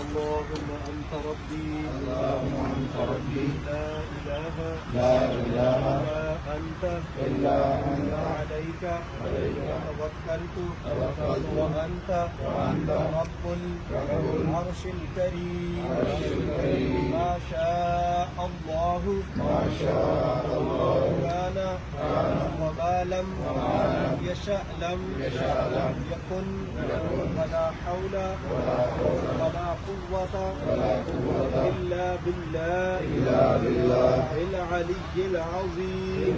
اللهم أنت ربي لا إله إلا أنت عليك توكلت وأنت رب العرش الكريم ما شاء الله كان وما لم يشأ لم يكن ولا حول ولا قوة إلا بالله العلي العظيم.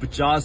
50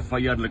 FIR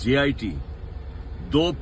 JIT 2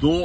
2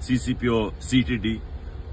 CCPO CTD,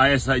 ISI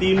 3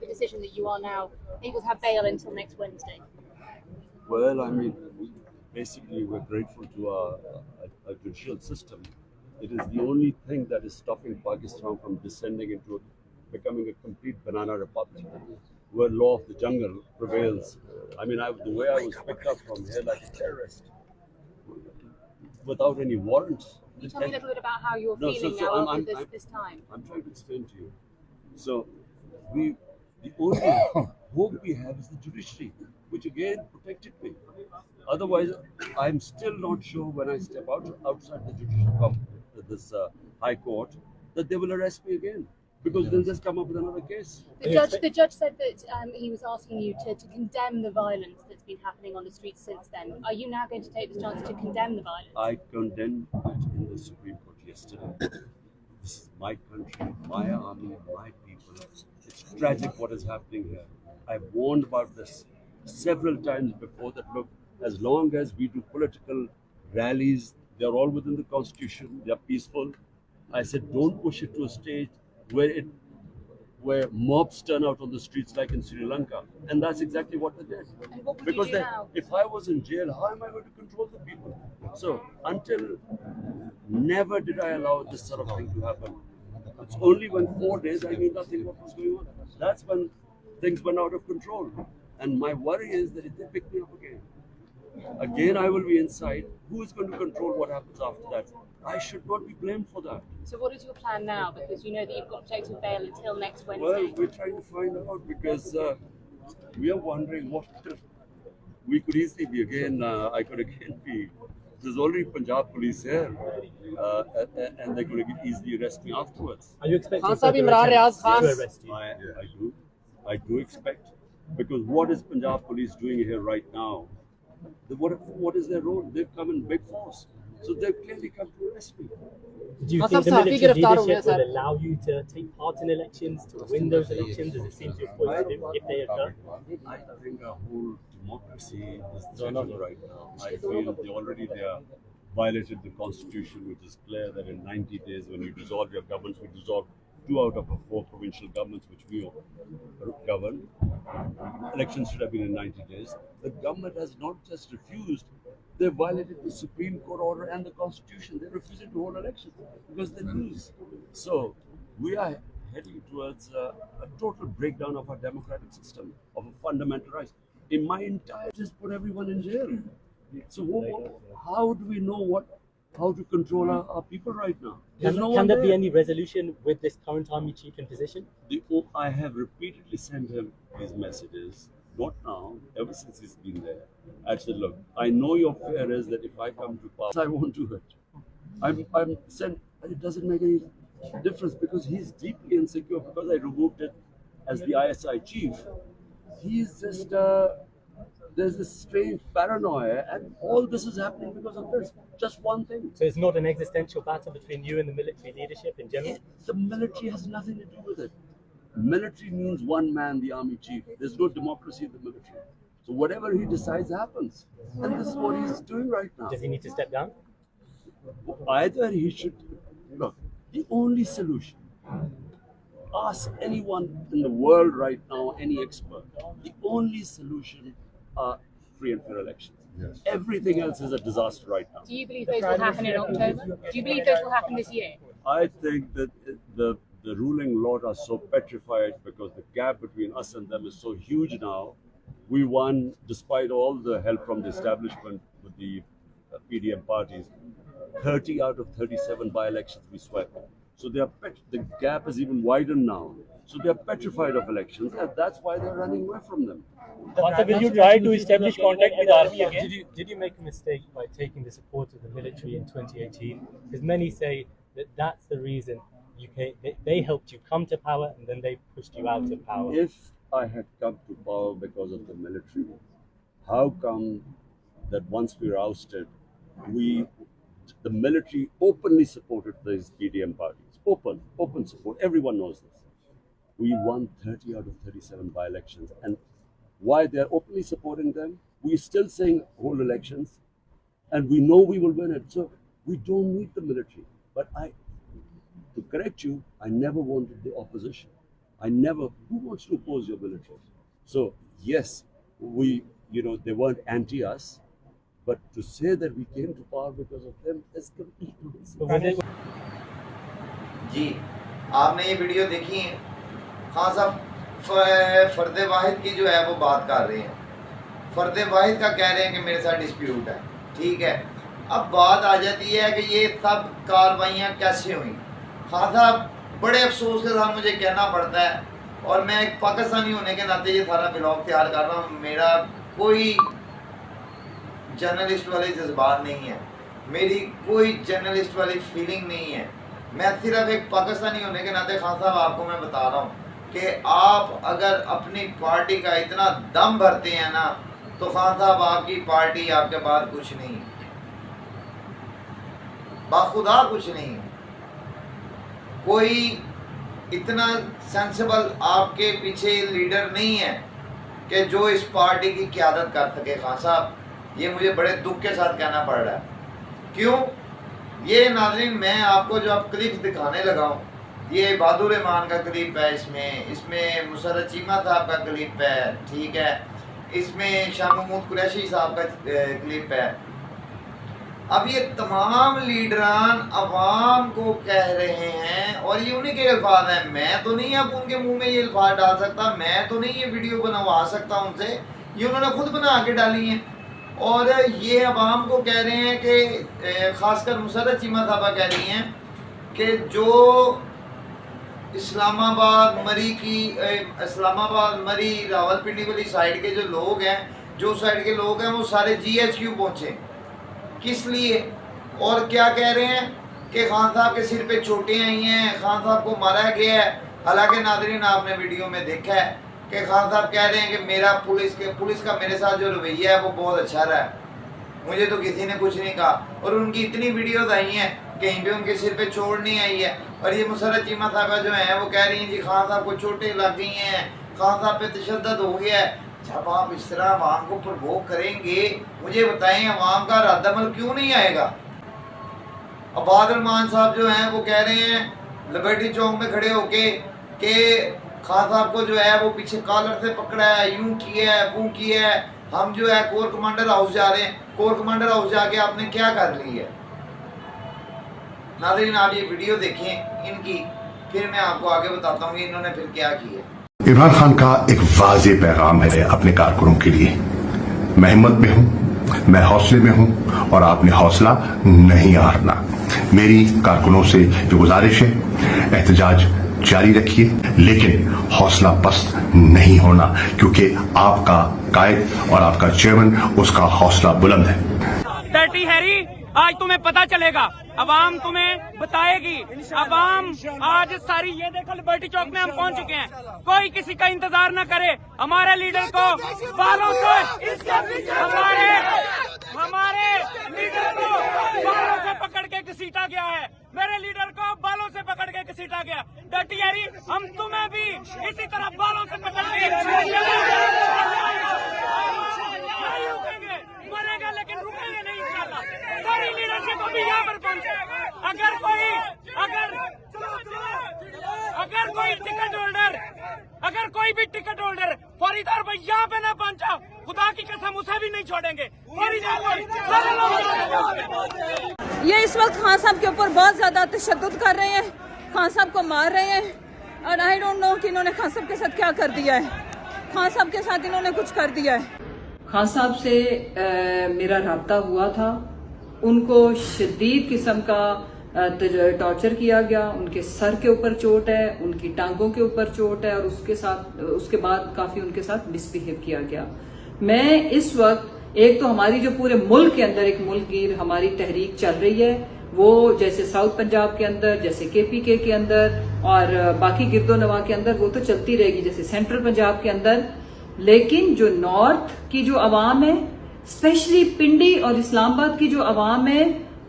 The decision that you are now able to have bail until next Wednesday. Well, I mean, basically we're grateful to our judicial system. It is the only thing that is stopping Pakistan from descending into becoming a complete banana republic, where law of the jungle prevails. I mean, the way I was picked up from here like a terrorist, without any warrants. Can you tell me a little bit about how you're feeling now after this time? I'm trying to explain to you. So, the only hope we have is the judiciary, which again protected me. Otherwise, I'm still not sure when I step outside the judicial high court that they will arrest me again, because they'll just come up with another case. The judge said that he was asking you to condemn the violence that's been happening on the streets since then. Are you now going to take this chance to condemn the violence? I condemned it in the Supreme Court yesterday. This is my country, my army, my people. It's tragic what is happening here. I've warned about this several times before that, look, as long as we do political rallies, they're all within the Constitution, they're peaceful. I said, don't push it to a stage where mobs turn out on the streets like in Sri Lanka. And that's exactly what they did. And what will Because you do now? if I was in jail, how am I going to control the people? So until never did I allow this sort of thing to happen. It's only when 4 days I knew nothing what was going on. That's when things went out of control. And my worry is that if they pick me up again I will be inside. Who is going to control what happens after that? I should not be blamed for that. So what is your plan now? Because you know that you've got protected bail until next Wednesday. Well, we're trying to find out, because we are wondering what we could easily be again. I could again be. There's already Punjab police here, and they're going to easily arrest me afterwards. Are you expecting Khan Sahib, further Imran Riaz attempts Khan. to arrest you? I do expect, because what is Punjab police doing here right now? What is their role? They've come in big force, so they've clearly come to arrest me. Do you think the military leadership will allow you to take part in elections, to win those elections, as it seems you're poised to do, if they occur? I think our whole democracy is threatened right now. I feel they are violated the constitution, which is clear that in 90 days, when you dissolve your governments, we dissolve 2 out of 4 provincial governments which we govern. Elections should have been in 90 days. The government has not just refused, they violated the Supreme Court order and the Constitution. They're refusing to hold elections because they lose. So we are heading towards a total breakdown of our democratic system, of a fundamental rights. In my entire, just put everyone in jail. So how do we know how to control our people right now? There's no Can one there be there. any resolution with this current army chief in position? I have repeatedly sent him these messages, not now, ever since he's been there. I said, look, I know your fear is that if I come to power, I won't do it. I'm sent, and it doesn't make any difference because he's deeply insecure because I removed it as the ISI chief. He's just, there's this strange paranoia, and all this is happening because of this. Just one thing. So it's not an existential battle between you and the military leadership in general? The military has nothing to do with it. Military means one man, the army chief. There's no democracy in the military. So whatever he decides happens. And this is what he's doing right now. Does he need to step down? Either he should, look, the only solution, ask anyone in the world right now, any expert, the only solution are free and fair elections. Yes. Everything else is a disaster right now. Do you believe those will happen in October? Do you believe those will happen this year? I think that the ruling lot are so petrified because the gap between us and them is so huge now. We won, despite all the help from the establishment with the PDM parties, 30 out of 37 by-elections we swept. So the gap is even widened now. So they are petrified of elections, and that's why they're running away from them. Arthur, will you try to establish contact with army again? Did you make a mistake by taking the support of the military in 2018? Because many say that that's the reason they helped you come to power and then they pushed you out of power. If I had come to power because of the military, how come that once we were ousted, the military openly supported these PDM parties? Open support. Everyone knows this. We won 30 out of 37 by-elections. And why they're openly supporting them? We're still saying hold elections, and we know we will win it. So we don't need the military. But to correct you, I never wanted the opposition. Who wants to oppose your military? So yes, they weren't anti-us, but to say that we came to power because of them is complete nonsense. جی آپ نے یہ video دیکھی ہے. خان صاحب فرد واحد کی جو ہے وہ بات کر رہے ہیں. فرد واحد کا کہہ رہے ہیں کہ میرے ساتھ ڈسپیوٹ ہے. ٹھیک ہے, اب بات آ جاتی ہے کہ یہ سب کارروائیاں کیسے ہوئیں. خان صاحب بڑے افسوس کے ساتھ مجھے کہنا پڑتا ہے, اور میں ایک پاکستانی ہونے کے ناطے یہ سارا بلاگ تیار کر رہا ہوں. میرا کوئی جرنلسٹ والے جذبات نہیں ہے, میری کوئی جرنلسٹ والی فیلنگ نہیں ہے. میں صرف ایک پاکستانی ہونے کے ناطے خان صاحب آپ کو میں بتا رہا ہوں کہ آپ اگر اپنی پارٹی کا اتنا دم بھرتے ہیں نا, تو خان صاحب آپ کی پارٹی آپ کے بعد کچھ نہیں, باخدا کچھ نہیں. کوئی اتنا سینسیبل آپ کے پیچھے لیڈر نہیں ہے کہ جو اس پارٹی کی قیادت کر سکے. خان صاحب یہ مجھے بڑے دکھ کے ساتھ کہنا پڑ رہا ہے. کیوں؟ یہ ناظرین میں آپ کو جو اب کلپس دکھانے لگا ہوں, یہ بہادر رحمان کا کلپ ہے, اس میں مسرت چیمہ صاحب کا کلپ ہے, ٹھیک ہے, اس میں شاہ محمود قریشی صاحب کا کلپ ہے. اب یہ تمام لیڈران عوام کو کہہ رہے ہیں, اور یہ انہیں کے الفاظ ہیں. میں تو نہیں اب ان کے منہ میں یہ الفاظ ڈال سکتا, میں تو نہیں یہ ویڈیو بنوا سکتا ان سے, یہ انہوں نے خود بنا کے ڈالی ہیں. اور یہ عوام کو کہہ رہے ہیں کہ خاص کر مسرت چیمہ صاحبہ کہہ رہی ہیں کہ جو اسلام آباد مری راول پنڈی والی سائڈ کے جو لوگ ہیں, جو سائڈ کے لوگ ہیں, وہ سارے GHQ پہنچے. کس لیے اور کیا کہہ رہے ہیں کہ خان صاحب کے سر پہ چوٹیں آئی ہیں, خان صاحب کو مارا گیا ہے. حالانکہ ناظرین آپ نے ویڈیو میں دیکھا ہے کہ خان صاحب کہہ رہے ہیں کہ میرا پولیس کا میرے ساتھ جو رویہ ہے وہ بہت اچھا رہا ہے, مجھے تو کسی نے کچھ نہیں کہا. اور ان کی اتنی ویڈیوز آئی ہیں کہیں پہ ان کے سر پہ چوٹ نہیں آئی ہے. اور یہ مسرت چیمہ صاحبہ جو ہیں وہ کہہ رہی ہیں جی خان صاحب کو چوٹیں لگ گئی ہیں, خان صاحب پہ تشدد ہو گیا ہے. جب آپ اس طرح عوام کو پرووک کریں گے, مجھے بتائیں عوام کا رد عمل کیوں نہیں آئے گا؟ عباد الرحمان صاحب جو ہیں وہ کہہ رہے ہیں لبرٹی چوک میں کھڑے ہو کے کہ خان صاحب کو جو ہے وہ پیچھے کالر سے پکڑا ہے, یوں کیا ہے, وہ کیا ہے, ہم جو ہے کور کمانڈر ہاؤس جا رہے ہیں. کور کمانڈر ہاؤس جا کے آپ نے کیا کر لی ہے؟ ناظرین آپ یہ ویڈیو دیکھیں ان کی پھر میں آپ کو آگے بتاتا ہوں کہ انہوں نے پھر کیا کیا. عمران خان کا ایک واضح پیغام ہے اپنے کارکنوں کے لیے. میں ہمت میں ہوں, میں حوصلے میں ہوں, اور آپ نے حوصلہ نہیں ہارنا. میری کارکنوں سے یہ گزارش ہے, احتجاج جاری رکھیے لیکن حوصلہ پست نہیں ہونا, کیونکہ آپ کا قائد اور آپ کا چیئرمین اس کا حوصلہ بلند ہے. ڈرٹی ہیری, آج تمہیں پتا چلے گا, عوام تمہیں بتائے گی. عوام آج ساری, یہ دیکھو لبرٹی چوک میں ہم پہنچ چکے ہیں. کوئی کسی کا انتظار نہ کرے, ہمارے لیڈر کو بالوں سے ہمارے لیڈر کو بالوں سے پکڑ کے گھسیٹا گیا ہے. میرے لیڈر کو بالوں سے پکڑ کے گھسیٹا گیا. ڈرٹی ہیری, ہم تمہیں بھی اسی طرح بالوں سے پکڑ کے مرے گا لیکن رکیں گے نہیں انشاءاللہ. ساری لیڈرشپ ابھی یہاں پر پہنچے. اگر کوئی بھی ٹکٹ ہولڈر فوری طور پر یہاں پہ نہ پہنچا, خدا کی قسم اسے بھی نہیں چھوڑیں گے. فوری طور پر یہ اس وقت خان صاحب کے اوپر بہت زیادہ تشدد کر رہے ہیں, خان صاحب کو مار رہے ہیں, اور آئی ڈونٹ نو کہ انہوں نے خان صاحب کے ساتھ کیا کر دیا ہے. خان صاحب کے ساتھ انہوں نے کچھ کر دیا ہے. خان صاحب سے میرا رابطہ ہوا تھا. ان کو شدید قسم کا ٹارچر کیا گیا. ان کے سر کے اوپر چوٹ ہے, ان کی ٹانگوں کے اوپر چوٹ ہے, اور اس کے بعد کافی ان کے ساتھ مس بہیو کیا گیا. میں اس وقت, ایک تو ہماری جو پورے ملک کے اندر ایک ملک گیر ہماری تحریک چل رہی ہے, وہ جیسے ساؤتھ پنجاب کے اندر, جیسے KPK کے اندر, اور باقی گرد و نواح کے اندر, وہ تو چلتی رہے گی جیسے سینٹرل پنجاب کے اندر. لیکن جو نارتھ کی جو عوام ہے, اسپیشلی پنڈی اور اسلام آباد کی جو عوام ہے,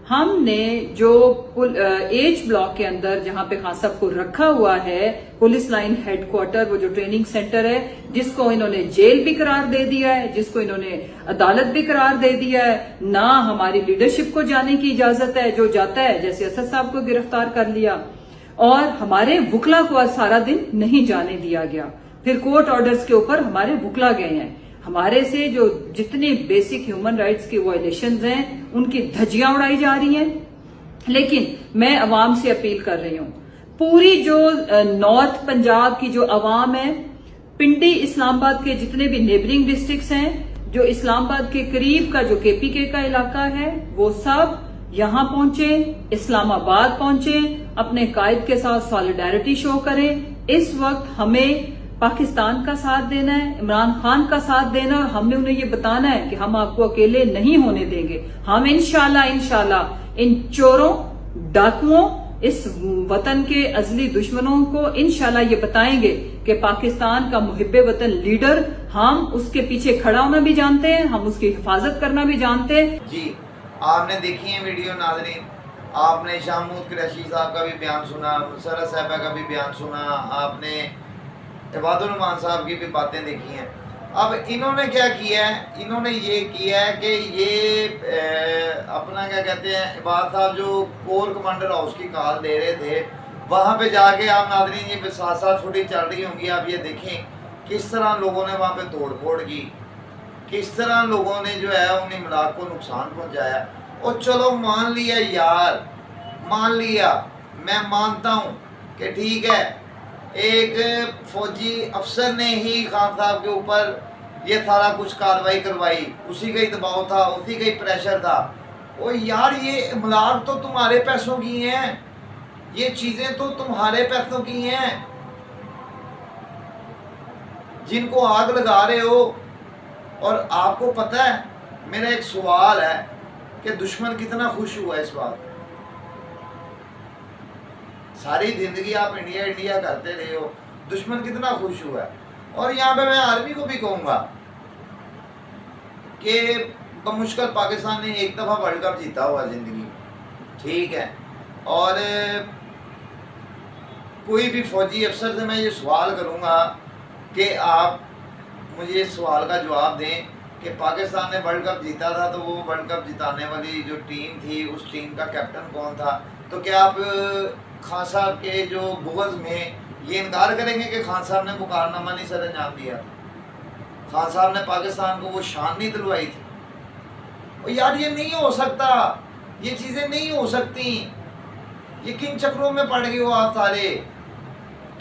ہم نے جو ایج بلاک کے اندر جہاں پہ خان صاحب کو رکھا ہوا ہے, پولیس لائن ہیڈ کوارٹر, وہ جو ٹریننگ سینٹر ہے, جس کو انہوں نے جیل بھی قرار دے دیا ہے, جس کو انہوں نے عدالت بھی قرار دے دیا ہے, نہ ہماری لیڈرشپ کو جانے کی اجازت ہے. جو جاتا ہے, جیسے اسد صاحب کو گرفتار کر لیا, اور ہمارے وکلا کو سارا دن نہیں جانے دیا گیا. پھر کورٹ آرڈرز کے اوپر ہمارے وکلا گئے ہیں. ہمارے سے جو جتنی بیسک ہیومن رائٹس کی وائلیشنز ہیں, ان کی دھجیاں اڑائی جا رہی ہیں. لیکن میں عوام سے اپیل کر رہی ہوں, پوری جو نارتھ پنجاب کی جو عوام ہے, پنڈی اسلام آباد کے جتنے بھی نیبرنگ ڈسٹرکٹس ہیں, جو اسلام آباد کے قریب کا جو KPK کا علاقہ ہے, وہ سب یہاں پہنچے, اسلام آباد پہنچے, اپنے قائد کے ساتھ سالیڈیرٹی شو کریں. اس وقت ہمیں پاکستان کا ساتھ دینا ہے, عمران خان کا ساتھ دینا, اور ہم نے انہیں یہ بتانا ہے کہ ہم آپ کو اکیلے نہیں ہونے دیں گے. ہم انشاءاللہ ان چوروں, ڈاکوؤں, اس وطن کے ازلی دشمنوں کو انشاءاللہ یہ بتائیں گے کہ پاکستان کا محب وطن لیڈر, ہم اس کے پیچھے کھڑا ہونا بھی جانتے ہیں, ہم اس کی حفاظت کرنا بھی جانتے ہیں. جی, آپ نے دیکھی ہے ویڈیو ناظرین, آپ نے شاہ محمود قریشی صاحب کا بھی بیان سنا, مسرت صاحبہ کا بھی بیان سنا, آپ نے عباد الرحمان صاحب کی بھی باتیں دیکھی ہیں. اب انہوں نے کیا کیا ہے, انہوں نے یہ کیا ہے کہ یہ اپنا کیا کہتے ہیں, عباد صاحب جو کور کمانڈر ہاؤس کی کال دے رہے تھے, وہاں پہ جا کے آپ ناظرین یہ ساتھ ساتھ فوٹیج چل رہی ہوں گی, آپ یہ دیکھیں کس طرح لوگوں نے وہاں پہ توڑ پھوڑ کی, کس طرح لوگوں نے جو ہے انہیں املاک کو نقصان پہنچایا. اور چلو مان لیا یار, مان لیا, میں مانتا ہوں کہ ٹھیک ہے, ایک فوجی افسر نے ہی خان صاحب کے اوپر یہ سارا کچھ کارروائی کروائی, اسی کا ہی دباؤ تھا, اسی کا ہی پریشر تھا. اور یار یہ املاک تو تمہارے پیسوں کی ہیں, یہ چیزیں تو تمہارے پیسوں کی ہیں, جن کو آگ لگا رہے ہو. اور آپ کو پتہ ہے, میرا ایک سوال ہے کہ دشمن کتنا خوش ہوا اس بات. ساری زندگی آپ انڈیا کرتے رہے ہو, دشمن کتنا خوش ہوا ہے. اور یہاں پہ میں آرمی کو بھی کہوں گا کہ بمشکل پاکستان نے ایک دفعہ ورلڈ کپ جیتا ہوا زندگی, ٹھیک ہے, اور کوئی بھی فوجی افسر سے میں یہ سوال کروں گا کہ آپ مجھے اس سوال کا جواب دیں کہ پاکستان نے ورلڈ کپ جیتا تھا تو وہ ورلڈ کپ جتانے والی جو ٹیم تھی, اس ٹیم کا کیپٹن کون تھا. تو کیا آپ خان صاحب کے جو بغض میں یہ انکار کریں گے کہ خان صاحب نے مقررنامہ نہیں سر انجام دیا, خان صاحب نے پاکستان کو وہ شان نہیں دلوائی تھی. اور یار یہ نہیں ہو سکتا, یہ چیزیں نہیں ہو سکتی. یہ کن چکروں میں پڑ گئے ہو آپ سارے,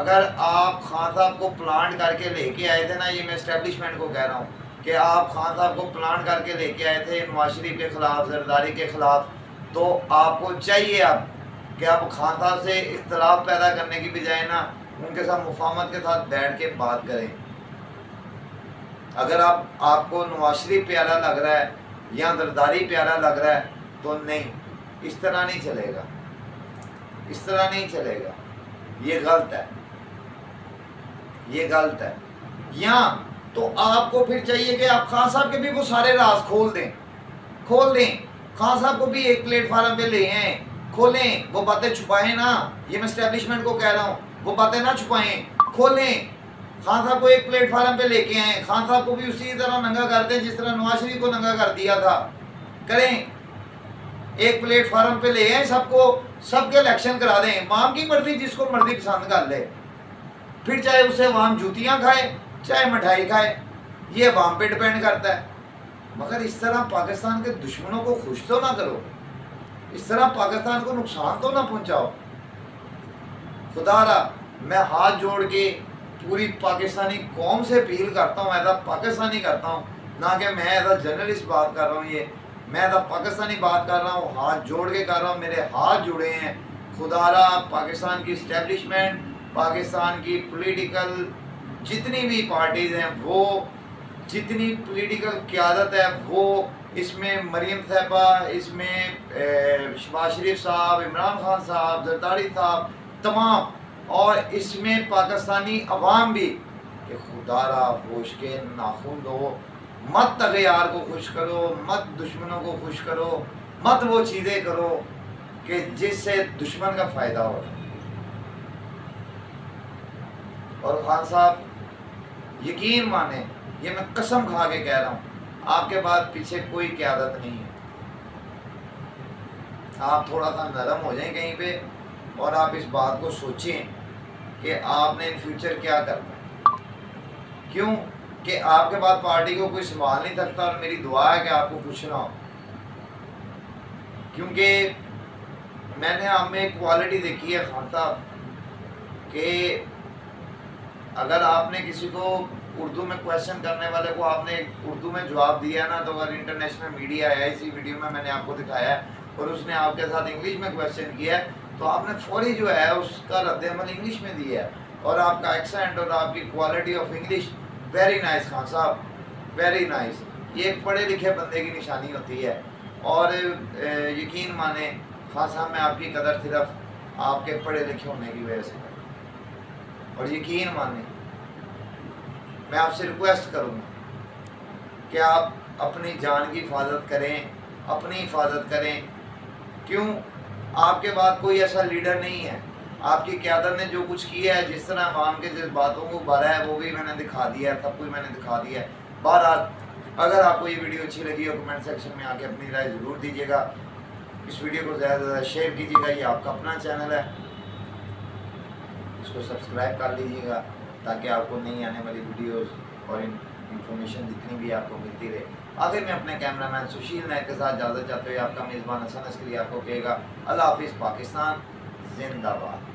اگر آپ خان صاحب کو پلانٹ کر کے لے کے آئے تھے نا، یہ میں اسٹیبلشمنٹ کو کہہ رہا ہوں کہ آپ خان صاحب کو پلانٹ کر کے لے کے آئے تھے نواز شریف کے خلاف، زرداری کے خلاف، تو آپ کو چاہیے اب کہ آپ خان صاحب سے اختلاف پیدا کرنے کی بجائے نا ان کے ساتھ مفاہمت کے ساتھ بیٹھ کے بات کریں۔ اگر آپ کو نواز شریف پیارا لگ رہا ہے یا زرداری پیارا لگ رہا ہے تو نہیں، اس طرح نہیں چلے گا، اس طرح نہیں چلے گا، یہ غلط ہے، یہ غلط ہے۔ یا تو آپ کو پھر چاہیے کہ آپ خان صاحب کے بھی وہ سارے راز کھول دیں، خان صاحب کو بھی ایک پلیٹ فارم پہ لے آئیں، کھولیں، وہ باتیں چھپائیں نا، یہ میں اسٹیبلشمنٹ کو کہہ رہا ہوں، وہ باتیں نہ چھپائیں، کھولیں، خان صاحب کو ایک پلیٹ فارم پہ لے کے آئیں، خان صاحب کو بھی اسی طرح ننگا کر دیں جس طرح نواز شریف کو ننگا کر دیا تھا، کریں، ایک پلیٹ فارم پہ لے آئیں سب کو، سب کے الیکشن کرا دیں، عوام کی مرضی جس کو مرضی پسند کر لے، پھر چاہے اس سے عوام جوتیاں کھائے چاہے مٹھائی کھائے، یہ عوام پہ ڈپینڈ کرتا ہے۔ مگر اس طرح پاکستان کے دشمنوں کو خوش تو نہ کرو، اس طرح پاکستان کو نقصان تو نہ پہنچاؤ۔ خدا را میں ہاتھ جوڑ کے پوری پاکستانی قوم سے اپیل کرتا ہوں، ایز اے پاکستانی کرتا ہوں، نہ کہ میں ایز اے جرنلسٹ بات کر رہا ہوں، یہ میں ایز اے پاکستانی بات کر رہا ہوں، ہاتھ جوڑ کے کر رہا ہوں، میرے ہاتھ جڑے ہیں۔ خدا را پاکستان کی اسٹیبلشمنٹ، پاکستان کی پولیٹیکل جتنی بھی پارٹیز ہیں، وہ جتنی پولیٹیکل قیادت ہے، وہ اس میں مریم صاحبہ، اس میں شہباز شریف صاحب، عمران خان صاحب، زرداری صاحب، تمام، اور اس میں پاکستانی عوام بھی، کہ خدا را ہوش کے ناخن دو، مت تغیار کو خوش کرو، مت دشمنوں کو خوش کرو، مت وہ چیزیں کرو کہ جس سے دشمن کا فائدہ ہو۔ اور خان صاحب یقین مانیں، یہ میں قسم کھا کے کہہ رہا ہوں، آپ کے بعد پیچھے کوئی قیادت نہیں ہے۔ آپ تھوڑا سا نرم ہو جائیں کہیں پہ اور آپ اس بات کو سوچیں کہ آپ نے ان فیوچر کیا کرنا ہے، کیوں کہ آپ کے بعد پارٹی کو کوئی سنبھال نہیں سکتا، اور میری دعا ہے کہ آپ کو کچھ نہ ہو، کیونکہ میں نے آپ میں ایک کوالٹی دیکھی ہے خان صاحب کہ اگر آپ نے کسی کو اردو میں کویشچن کرنے والے کو آپ نے اردو میں جواب دیا نا، تو اگر انٹرنیشنل میڈیا ہے، اسی ویڈیو میں نے آپ کو دکھایا ہے، اور اس نے آپ کے ساتھ انگلش میں کویشچن کیا ہے، تو آپ نے فوری جو ہے اس کا رد عمل انگلش میں دیا ہے، اور آپ کا ایکسنٹ اور آپ کی quality of English very nice Khan صاحب، ویری نائس، یہ ایک پڑھے لکھے بندے کی نشانی ہوتی ہے۔ اور یقین مانیں خان صاحب، میں آپ کی قدر صرف آپ کے پڑھے لکھے ہونے کی وجہ سے، اور یقین مانیں میں آپ سے ریکویسٹ کروں گا کہ آپ اپنی جان کی حفاظت کریں، اپنی حفاظت کریں، کیوں آپ کے بعد کوئی ایسا لیڈر نہیں ہے، آپ کی قیادت نے جو کچھ کیا ہے، جس طرح عوام کے جذباتوں کو بھرا ہے، وہ بھی میں نے دکھا دیا ہے، سب کچھ میں نے دکھا دیا ہے۔ بہرحال اگر آپ کو یہ ویڈیو اچھی لگی ہو، کمنٹ سیکشن میں آ کے اپنی رائے ضرور دیجیے گا، اس ویڈیو کو زیادہ سے زیادہ شیئر کیجیے گا، یہ آپ کا اپنا چینل ہے، اس کو سبسکرائب کر لیجیے گا تاکہ آپ کو نئی آنے والی ویڈیوز اور انفارمیشن جتنی بھی آپ کو ملتی رہے۔ آخر میں اپنے کیمرہ مین سشیل نائک کے ساتھ اجازت چاہتے ہوئے آپ کا میزبان حسن عسکری آپ کو کہے گا اللہ حافظ، پاکستان زندہ باد۔